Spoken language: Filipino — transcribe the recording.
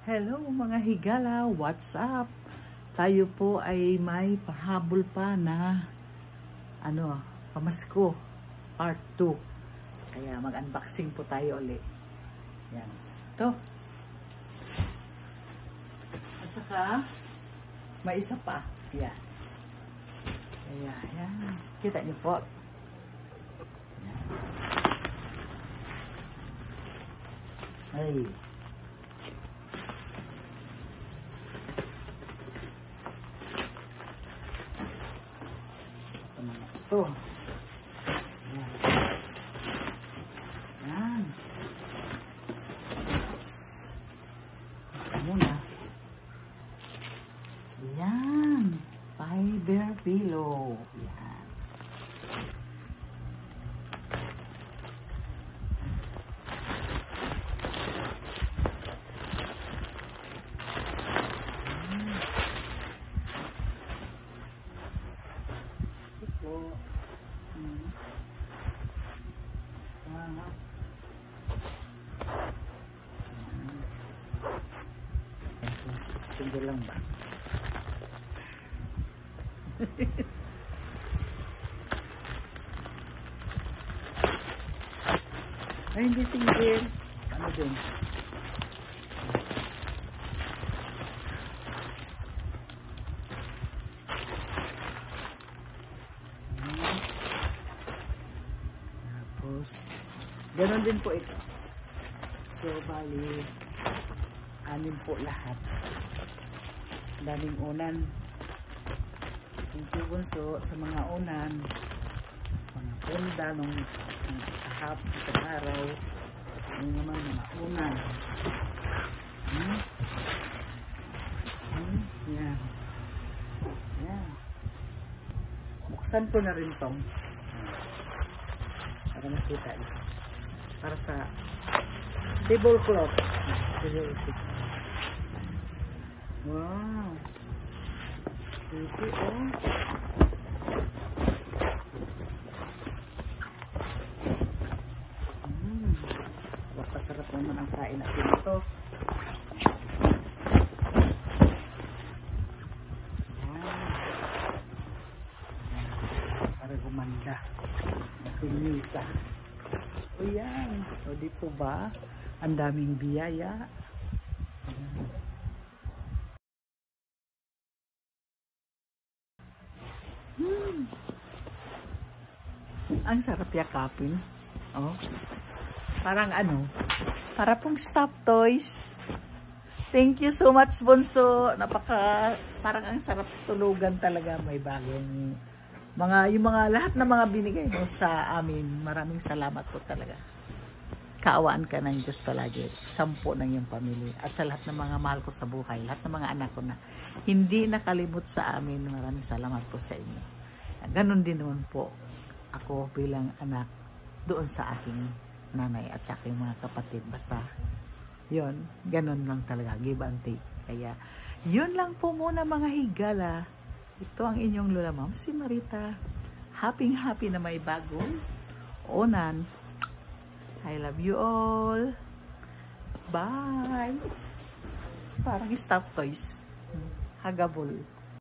Hello mga higala, what's up? Tayo po ay may pahabol pa na pamasko part 2. Kaya mag-unboxing po tayo ulit. Yan. Ito. At saka may isa pa. Yan. Kaya yan. Kita niyo po. Yan. Ay. Ito. Yan. Yan. Ito muna. Yan. Fiber pillow. Yan. Sundo lang ba? Ay, hindi single. Ano din? Tapos, ganoon din po ito. So, bali, 6 po lahat. Daming unan. Thank you bunso sa mga unan. Mga punda nung isang araw. Yung naman mga unan. Yan. Yan. Buksan ko na rin tong. Para makita ito. Para sa tablecloth. Wow. Pretty, oh. Napasarap naman ang kain natin ito. Para gumanda. Pinisa. O yan. O di po ba? Ang daming biyaya. Ang sarap yakapin. Oh. Parang para pong stuffed toys. Thank you so much, Bunso. Parang ang sarap tulugan talaga. May bagong yung mga lahat ng mga binigay mo sa amin. Maraming salamat po talaga. Kaawaan ka ng Diyos palagi. 10 ng iyong pamilya. At sa lahat ng mga mahal ko sa buhay. Lahat ng mga anak ko na hindi nakalimot sa amin. Maraming salamat po sa inyo. Ganon din naman po ako bilang anak doon sa aking nanay at sa aking mga kapatid. Basta, yun, ganon lang talaga, give and take. Kaya, yun lang po muna mga higala. Ito ang inyong Lola Ma'am, si Marita. Happy na may bagong unan. I love you all. Bye! Parang stuffed toys. Hagabol.